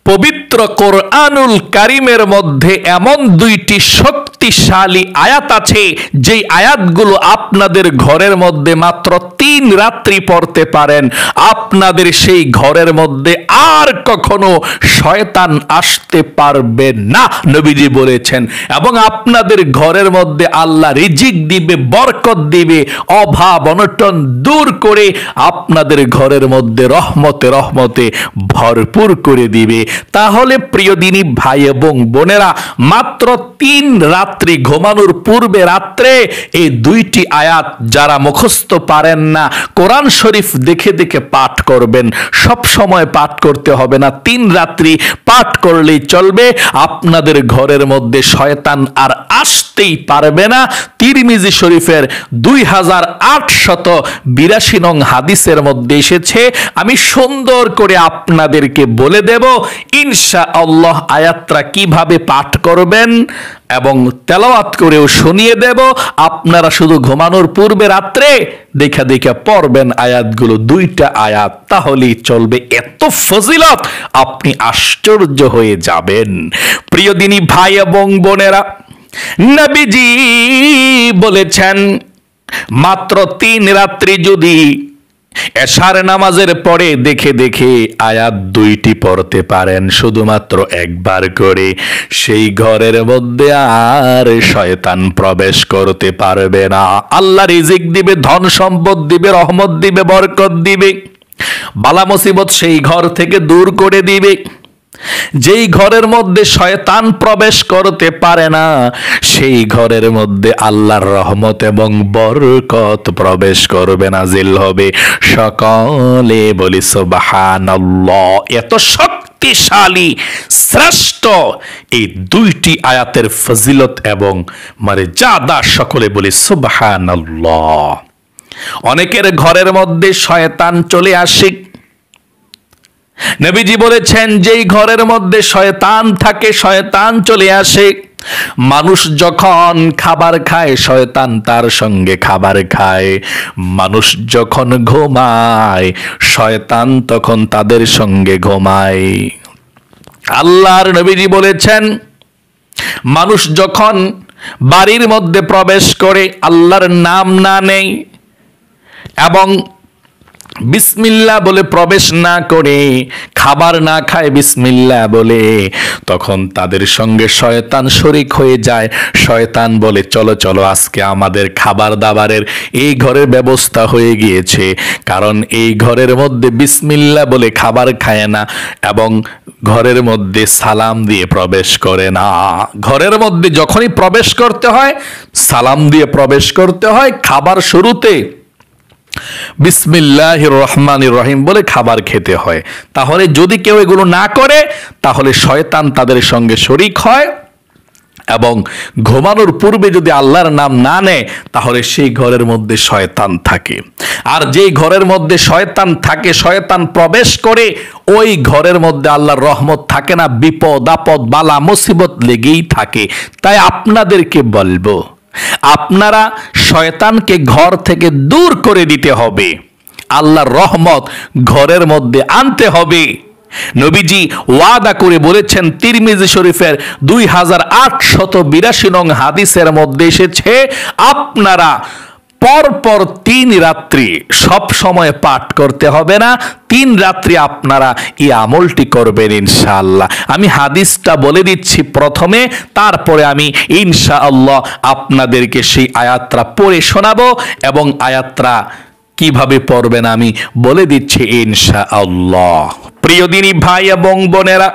পবিত্র কোরআনুল কারীমের মধ্যে এমন দুইটি শক্তিশালী আয়াত আছে যেই আয়াতগুলো আপনাদের ঘরের মধ্যে মাত্র 3 রাত্রি পড়তে পারেন, আপনাদের সেই ঘরের মধ্যে আর কখনো শয়তান আসতে পারবে না, নবীজি বলেছেন। এবং আপনাদের ঘরের মধ্যে আল্লাহ রিজিক দিবে, বরকত দিবে, অভাব অনটন দূর করে আপনাদের ঘরের মধ্যে রহমতে রহমতে ভরপুর করে দিবে। তাহলে প্রিয় দিনী ভাই এবং বোনেরা, মাত্র 3 রাত্রি ঘুমানোর পূর্বে রাত্রে এই দুইটি আয়াত যারা মুখস্থ পারেন না, কোরআন শরীফ দেখে দেখে পাঠ করবেন। সব সময় পাঠ করতে হবে না, 3 রাত্রি পাঠ করলেই চলবে। আপনাদের ঘরের মধ্যে শয়তান আর আসতেই পারবে না। তিরমিজি শরীফের 2882 নং হাদিসের মধ্যে এসেছে। আমি সুন্দর করে আপনাদেরকে বলে দেব ইনশাআল্লাহ আয়াতটা কিভাবে পাঠ করবেন এবং তেলাওয়াত করেও শুনিয়ে দেব। আপনারা শুধু ঘুমানোর পূর্বে রাত্রে দেখা দেখা পড়বেন আয়াতগুলো, 2টা আয়াত, তাহলেই চলবে। এত ফজিলত, আপনি আশ্চর্য হয়ে যাবেন। প্রিয় দিনী ভাই এবং বোনেরা, নবীজি বলেছেন মাত্র 3 রাত্রি যদি এশার নামাজের পরে দেখে দেখে আয়াত 2টি পড়তে পারেন, শুধুমাত্র একবার করে, সেই ঘরের মধ্যে আর শয়তান প্রবেশ করতে পারবে না। আল্লাহ রিজিক দিবে, ধন সম্পদ দিবে, রহমত দিবে, বরকত দিবে, বালা মুসিবত সেই ঘর থেকে দূর করে দিবে। যেই ঘরের মধ্যে শয়তান প্রবেশ করতে পারে না, সেই ঘরের মধ্যে আল্লাহর রহমত এবং বরকত প্রবেশ করবে, নাজিল হবে। সকলে বলি সুবহানাল্লাহ। এত শক্তিশালী শ্রেষ্ঠ এই 2টি আয়াতের ফজিলত এবং মর্যাদা, সকলে বলি সুবহানাল্লাহ। অনেকের ঘরের মধ্যে শয়তান চলে আসে। নবীজি বলেছেন যেই ঘরের মধ্যে শয়তান থাকে, শয়তান চলে আসে। মানুষ যখন খাবার খায়, শয়তান তার সঙ্গে খাবার খায়। মানুষ যখন ঘুমায়, শয়তান তখন তাদের সঙ্গে ঘুমায়। আল্লাহর নবীজি বলেছেন মানুষ যখন বাড়ির মধ্যে প্রবেশ করে আল্লাহর নাম না নেয় এবং বিসমিল্লাহ বলে প্রবেশ না করে, খাবার না খায় বিসমিল্লাহ বলে, তখন তাদের সঙ্গে শয়তান শরীক হয়ে যায়। শয়তান বলে চলো চলো, আজকে আমাদের খাবার দাবারের এই ঘরের ব্যবস্থা হয়ে গিয়েছে, কারণ এই ঘরের মধ্যে বিসমিল্লাহ বলে খাবার খায় না এবং ঘরের মধ্যে সালাম দিয়ে প্রবেশ করে না। ঘরের মধ্যে যখনই প্রবেশ করতে হয়, সালাম দিয়ে প্রবেশ করতে হয়। খাবার শুরুতে বিসমিল্লাহির রহমানির রহিম বলে খাবার খেতে হয়। তাহলে যদি কেউ এগুলো না করে, তাহলে শয়তান তাদের সঙ্গে শরীক হয় এবং ঘুমানোর পূর্বে যদি আল্লাহর নাম না নেয়, তাহলে সেই ঘরের মধ্যে শয়তান থাকে। আর যেই ঘরের মধ্যে শয়তান থাকে, শয়তান প্রবেশ করে, ওই ঘরের মধ্যে আল্লাহর রহমত থাকে না, বিপদ আপদ বালা মুসিবত লেগেই থাকে। তাই আপনাদেরকে বলবো, আপনারা শয়তানকে ঘর থেকে দূর করে দিতে হবে, আল্লাহর রহমত ঘরের মধ্যে আনতে হবে। নবীজি ওয়াদা করে বলেছেন, তিরমিজি শরীফের 2882 নং হাদিসের মধ্যে এসেছে, আপনারা পরপর 3 রাত্রি সব সময় পাঠ করতে হবে না, 3 রাত্রি আপনারা এই আমলটি করবেন ইনশাআল্লাহ। আমি হাদিসটা বলে দিচ্ছি প্রথমে, তারপরে আমি ইনশাআল্লাহ আপনাদেরকে সেই আয়াতটা পড়ে শোনাবো এবং আয়াতটা কিভাবে পড়বেন আমি বলে দিচ্ছি ইনশাআল্লাহ। প্রিয় দিনী ভাই এবং বোনেরা,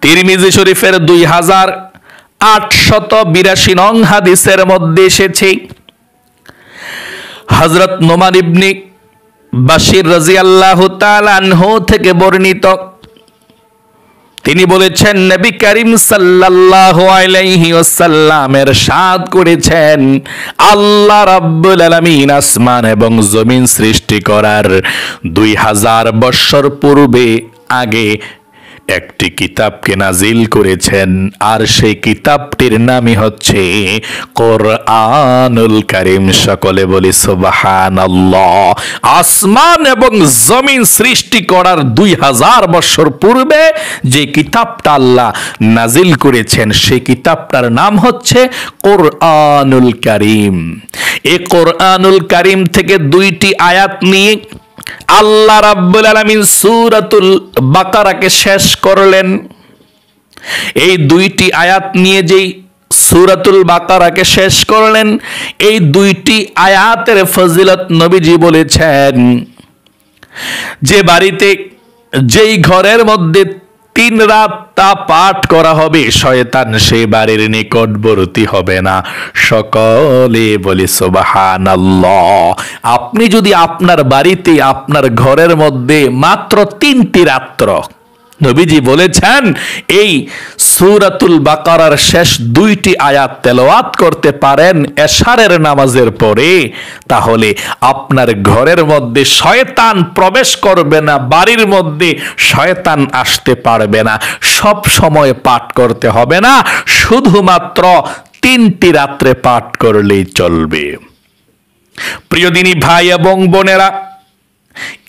তিরমিজি শরীফের 2882 নং হাদিসের মধ্যে এসেছে, হযরত নোমান ইবনে বাশির রাদিয়াল্লাহু তাআলা আনহু থেকে বর্ণিত, তিনি বলেছেন নবী করিম সাল্লাল্লাহু আলাইহি ওয়াসাল্লাম ইরশাদ করেছেন, আল্লাহ রাব্বুল আলামিন আসমান এবং জমিন সৃষ্টি করার 2000 বছর পূর্বে আগে একটি কিতাবকে নাজিল করেছেন, আর সেই কিতাবটির নামই হচ্ছে কোরআনুল কারীম। সকলে বলি সুবহানাল্লাহ। আসমান এবং জমিন সৃষ্টি করার 2000 বছর পূর্বে যে কিতাবটা আল্লাহ নাজিল করেছেন, সেই কিতাবটার নাম হচ্ছে কোরআনুল কারীম। এই কোরআনুল কারীম থেকে 2টি আয়াত নিয়ে আল্লাহ রাব্বুল আলামিন সূরাতুল বাকারাকে শেষ করলেন। এই 2টি আয়াত নিয়ে যেই সূরাতুল বাকারাকে শেষ করলেন, এই 2টি আয়াতের ফজিলত নবীজি বলেছেন, যে বাড়িতে, যেই ঘরের মধ্যে 3 রাত তা পাঠ করা হবে, শয়তান সেই বাড়ির নিকটবর্তী হবে না। সকলে বলি সুবহানাল্লাহ। আপনি যদি আপনার বাড়িতে, আপনার ঘরের মধ্যে মাত্র 3টি রাত্র, নবীজি বলেছেন, এই সূরাতুল বাকারার শেষ 2টি আয়াত তেলাওয়াত করতে পারেন এশারের নামাজের পরে, তাহলে আপনার ঘরের মধ্যে শয়তান প্রবেশ করবে না, বাড়ির মধ্যে শয়তান আসতে পারবে না। সব সময় পাঠ করতে হবে না, শুধুমাত্র 3টি রাত্রে পাঠ করলেই চলবে। প্রিয় দিনী ভাই এবং বোনেরা,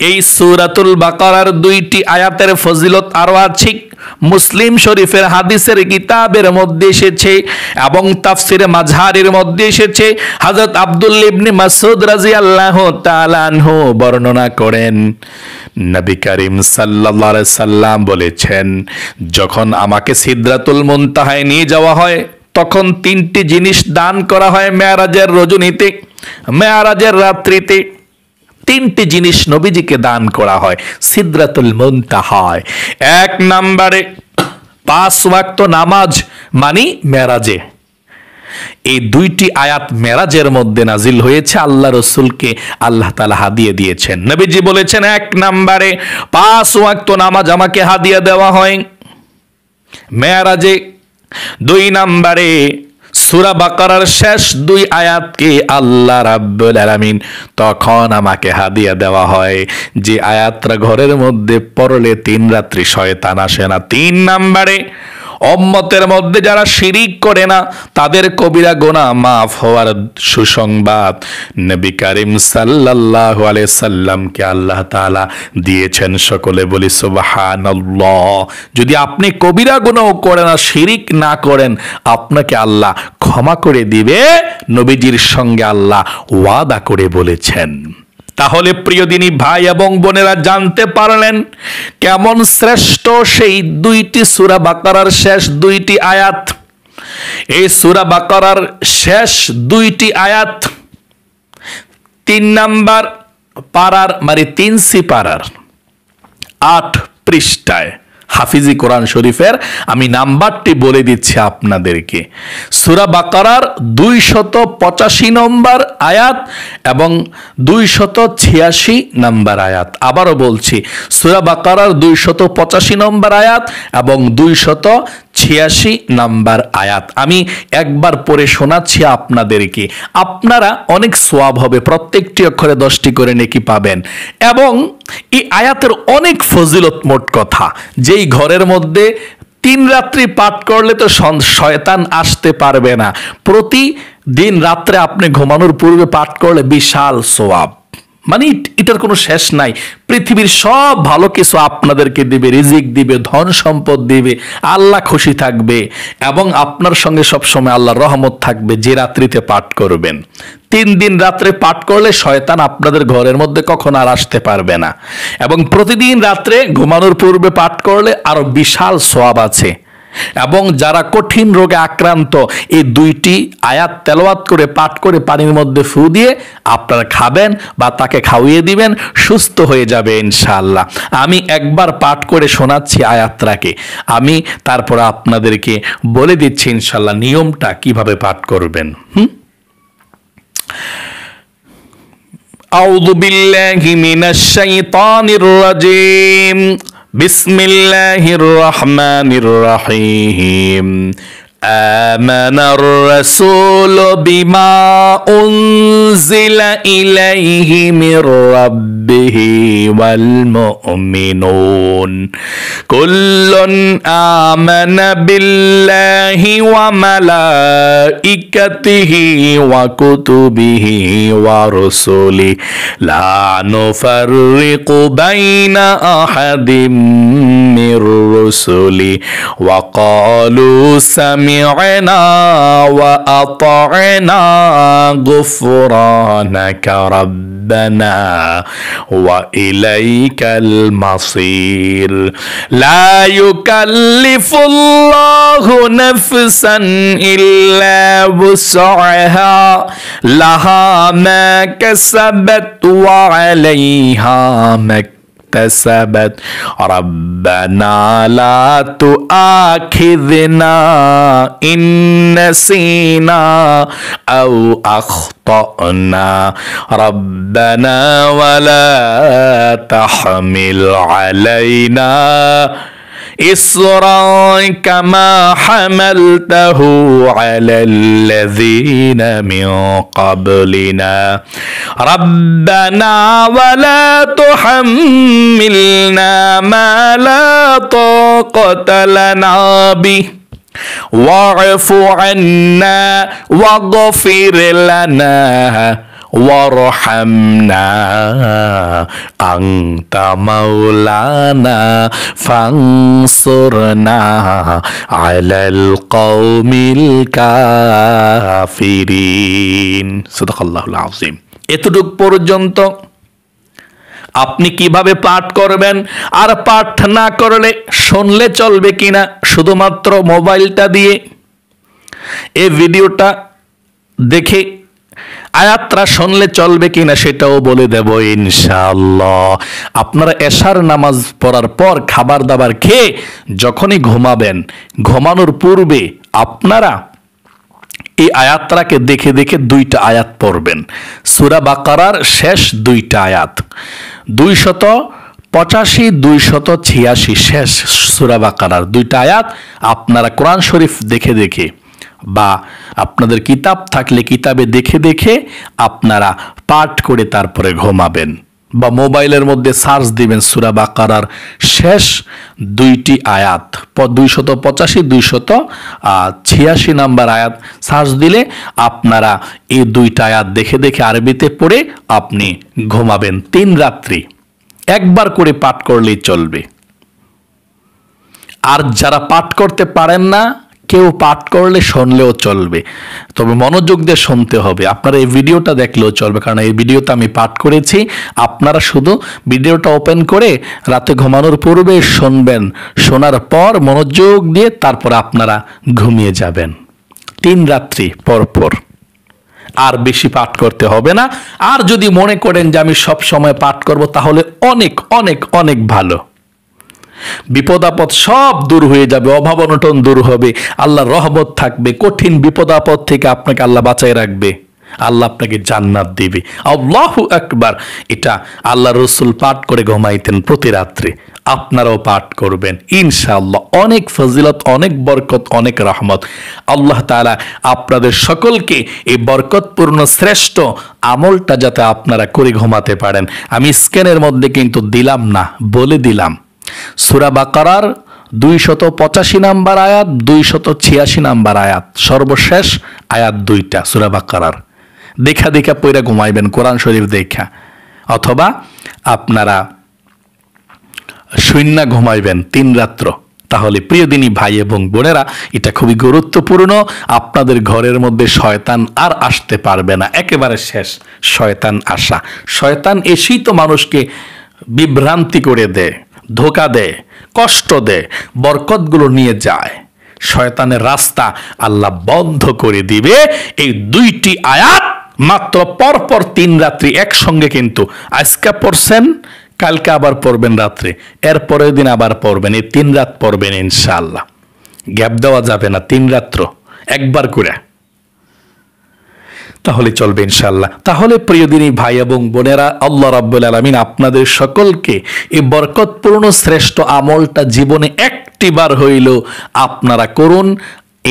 এই সূরাতুল বাকারার 2টি আয়াতের ফজিলত আরো আছে। মুসলিম শরীফের হাদিসের কিতাবের মধ্যে এসেছে এবং তাফসিরে মাযহারের মধ্যে এসেছে। হযরত আব্দুল্লাহ ইবনে মাসউদ রাদিয়াল্লাহু তাআলা আনহু বর্ণনা করেন, নবী করিম সাল্লাল্লাহু আলাইহি সাল্লাম বলেছেন, যখন আমাকে সিদরাতুল মুনতাহায় নিয়ে যাওয়া হয়, তখন 3টি জিনিস দান করা হয় মেরাজের রজনীতে, মেরাজের রাত্রিতে। 3টি জিনিস নবীজিকে দান করা হয় সিদরাতুল মুনতাহায়। 1 নম্বরে 5 ওয়াক্ত নামাজ, মানে মেরাজে। এই 2টি আয়াত মেরাজের মধ্যে নাজিল হয়েছে, আল্লাহ রাসূলকে আল্লাহ তাআলা হাদিয়া দিয়েছেন। নবীজি বলেছেন, 1 নম্বরে 5 ওয়াক্ত নামাজ আমাকে হাদিয়া দেওয়া হয় মেরাজে। 2 নম্বরে সূরা বাকারার শেষ 2 আয়াতকে আল্লাহ রাব্বুল আলামিন তখন আমাকে হাদিয়া দেওয়া হয়, যে আয়াতটা ঘরের মধ্যে পড়লে 3 রাত্রি শয়তান আসে না। 3 নম্বরে উম্মতের মধ্যে যারা শিরিক করে না, তাদের কবিরা গুনাহ মাফ হওয়ার সুসংবাদ নবী করিম সাল্লাল্লাহু আলাইহি সাল্লামকে আল্লাহ তাআলা দিয়েছেন। সকলে বলি সুবহানাল্লাহ। যদি আপনি কবিরা গুনাহ করেন না, শিরিক না করেন, আপনাকে আল্লাহ ক্ষমা করে দিবে, নবীজির সঙ্গে আল্লাহ ওয়াদা করে বলেছেন। তাহলে প্রিয় দিনী ভাই এবং বোনেরা, জানতে পারলেন কেমন শ্রেষ্ঠ সেই 2টি সূরা বাকারার শেষ 2টি আয়াত। এই সূরা বাকারার শেষ 2টি আয়াত 3 নাম্বার পারার, মানে 3 সিপারার 8 পৃষ্ঠায়। হাফিজি কোরআন শরীফের আমি নাম্বারটি বলে দিচ্ছি আপনাদেরকে। সূরা বাকারার 285 নম্বর আয়াত এবং 286 নম্বর আয়াত। আবারও বলছি, সূরা বাকারার 285 নম্বর আয়াত এবং 286 নম্বর আয়াত। আমি একবার পড়ে শোনাচ্ছি আপনাদেরকে, আপনারা অনেক সওয়াব হবে, প্রত্যেকটি অক্ষরে 10টি করে নেকি পাবেন। এবং এই আয়াতের অনেক ফজিলত, মোট কথা, যেই ঘরের মধ্যে 3 রাত্রি পাঠ করলে তো শয়তান আসতে পারবে না। প্রতিদিন রাত্রে আপনি ঘুমানোর পূর্বে পাঠ করলে বিশাল সওয়াব, মানে এটার কোনো শেষ নাই। পৃথিবীর সব ভালো কিছু আপনাদেরকে দিবে, রিজিক দিবে, ধন সম্পদ দিবে, আল্লাহ খুশি থাকবে এবং আপনার সঙ্গে সবসময় আল্লাহর রহমত থাকবে যে রাত্রিতে পাঠ করবেন। 3 দিন রাত্রে পাঠ করলে শয়তান আপনাদের ঘরের মধ্যে কখনো আর আসতে পারবে না। এবং প্রতিদিন রাত্রে ঘুমানোর পূর্বে পাঠ করলে আরো বিশাল সওয়াব আছে। এবং যারা কঠিন রোগে আক্রান্ত, এই 2টি আয়াত তেলাওয়াত করে, পাঠ করে, পানির মধ্যে ফু দিয়ে আপনারা খাবেন বা তাকে খাওয়িয়ে দিবেন, সুস্থ হয়ে যাবে ইনশাআল্লাহ। আমি একবার পাঠ করে শোনাচ্ছি আয়াতটাকে, আমি তারপর আপনাদেরকে বলে দিচ্ছি ইনশাআল্লাহ নিয়মটা কিভাবে পাঠ করবেন। আউযু বিল্লাহি মিনাশ শাইতানির রাজিম। বিসমিল্লাহির রহমানির রহিম। آمن الرسول بما أنزل إليه من ربه والمؤمنون كل آمن بالله وملائكته وكتبه ورسله لا نفرق بين أحد من رسله وقالوا سمعنا وأطعنا غفرانك ربنا وإليك المصير لا يكلف الله نفسا إلا وسعها لها ما كسبت وعليها ما اكتسبت ربنا لا تؤاخذنا إن نسينا أو أخطأنا ربنا ولا تحمل علينا إصرا كما حملته على الذين من قبلنا ربنا ولا تحملنا ما لا طاقة لنا به واعف عنا واغفر لنا وارحمنا أنت مولانا فانصرنا على القوم الكافرين صدق الله العظيم এতটুক পর্যন্ত আপনি কিভাবে পাঠ করবেন আর পাঠ না করলে শুনলে চলবে কিনা শুধুমাত্র মোবাইলটা দিয়ে এই ভিডিওটা দেখে আয়াতটা শুনলে চলবে কিনা সেটাও বলে দেব ইনশাআল্লাহ। আপনারা এশার নামাজ পড়ার পর খাবার দাবার খেয়ে যখনই ঘুমাবেন ঘুমানোর পূর্বে আপনারা এই আয়াতটাকে দেখে দেখে দুইটা আয়াত পড়বেন। সূরা বাকারার শেষ দুইটা আয়াত 285 286 শেষ সূরা বাকারার দুইটা আয়াত আপনারা কোরআন শরীফ দেখে দেখে বা আপনাদের কিতাব থাকলে কিতাবে দেখে দেখে আপনারা পাঠ করে তারপরে ঘুমাবেন বা মোবাইলের মধ্যে সার্চ দিবেন সূরা বাকারার শেষ দুইটি আয়াত 285 286 নাম্বার আয়াত সার্চ দিলে আপনারা এই দুইটা আয়াত দেখে দেখে আরবিতে পড়ে আপনি ঘুমাবেন 3 রাত্রি একবার করে পাঠ করলেই চলবে। আর যারা পাঠ করতে পারেন না কেউ পাঠ করলে শুনলেও চলবে, তবে মনোযোগ দিয়ে শুনতে হবে। আপনারা এই ভিডিওটা দেখলেও চলবে, কারণ এই ভিডিওটা আমি পাঠ করেছি। আপনারা শুধু ভিডিওটা ওপেন করে রাতে ঘুমানোর পূর্বে শুনবেন, শোনার পর মনোযোগ দিয়ে তারপর আপনারা ঘুমিয়ে যাবেন 3 রাত্রি পর পর। আর বেশি পাঠ করতে হবে না। আর যদি মনে করেন যে আমি সব সময় পাঠ করব তাহলে অনেক অনেক অনেক ভালো, বিপদ আপদ সব দূর হয়ে যাবে, অভাব অনটন দূর হবে, আল্লাহর রহমত থাকবে, কঠিন বিপদ আপদ থেকে আপনাকে আল্লাহ বাঁচায় রাখবে, আল্লাহ আপনাকে জান্নাত দিবে। আল্লাহু আকবার। এটা আল্লাহ রসুল পাঠ করে ঘুমাইতেন প্রতি রাত্রে, আপনারাও পাঠ করবেন ইনশাআল্লাহ। অনেক ফজিলত, অনেক বরকত, অনেক রহমত। আল্লাহ তাআলা আপনাদের সকলকে এই বরকতপূর্ণ শ্রেষ্ঠ আমলটা যাতে আপনারা করে ঘুমাতে পারেন। আমি স্ক্রিনের মধ্যে কিন্তু দিলাম না, বলে দিলাম সূরা বাকারার 285 নাম্বার আয়াত 286 নাম্বার আয়াত সর্বশেষ আয়াত দুইটা সূরা বাকারার দেখা দেখা পড়ে ঘুমাইবেন কোরআন শরীফ দেখা, অথবা আপনারা শূন্য ঘুমাইবেন 3 রাত্র। তাহলে প্রিয় দিনী ভাই এবং বোনেরা, এটা খুবই গুরুত্বপূর্ণ। আপনাদের ঘরের মধ্যে শয়তান আর আসতে পারবে না, একেবারে শেষ শয়তান আসা। শয়তান এসেই তো মানুষকে বিভ্রান্তি করে দেয়, ধোকা দেয়, কষ্ট দেয়, বরকতগুলো নিয়ে যায়। শয়তানের রাস্তা আল্লাহ বন্ধ করে দিবে এই দুইটি আয়াত মাত্র পরপর 3 রাত্রি একসঙ্গে। কিন্তু আজকে পড়ছেন, কালকে আবার পড়বেন রাত্রে, এর পরের দিন আবার পড়বেন, এই 3 রাত পড়বেন ইনশাআল্লাহ। গ্যাপ দেওয়া যাবে না, 3 রাত্র একবার করে, তাহলে চলবে ইনশাআল্লাহ। তাহলে প্রিয় দিনী ভাই এবং বোনেরা, আল্লাহ রাব্বুল আলামিন আপনাদের সকলকে এই বরকতপূর্ণ শ্রেষ্ঠ আমলটা জীবনে একটিবার হইল আপনারা করুন।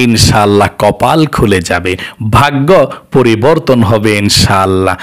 ইনশাআল্লাহ কপাল খুলে যাবে, ভাগ্য পরিবর্তন হবে ইনশাআল্লাহ।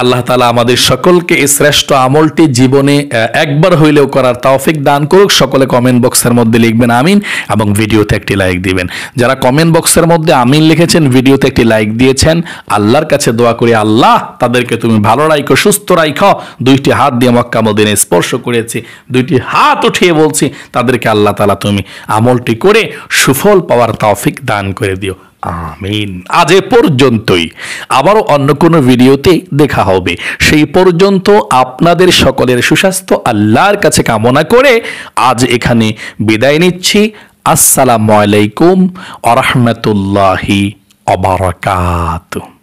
আল্লাহ তাআলা আমাদের সকলকে এই শ্রেষ্ঠ আমলটি জীবনে একবার হইলেও করার তৌফিক দান করুক। সকলে কমেন্ট বক্সের মধ্যে লিখবেন আমিন এবং ভিডিওতে একটি লাইক দিবেন। যারা কমেন্ট বক্সের মধ্যে আমিন লিখেছেন, ভিডিওতে একটি লাইক দিয়েছেন, আল্লাহর কাছে দোয়া করি আল্লাহ তাদেরকে তুমি ভালো রাখো, সুস্থ রাখো। দুইটি হাত দিয়ে মক্কা মদিনায় স্পর্শ করেছি, দুইটি হাত উঠিয়ে বলছি তাদেরকে আল্লাহ তাআলা তুমি আমলটি করে সুফল পাওয়ার তৌফিক দান করে দিও, আমিন। আজ এ পর্যন্তই, আবারও অন্য কোনো ভিডিওতে দেখা হবে। সেই পর্যন্ত আপনাদের সকলের সুস্বাস্থ্য আল্লাহর কাছে কামনা করে আজ এখানে বিদায় নিচ্ছি। আসসালামু আলাইকুম ওয়া রাহমাতুল্লাহি ওয়া বারাকাতুহু।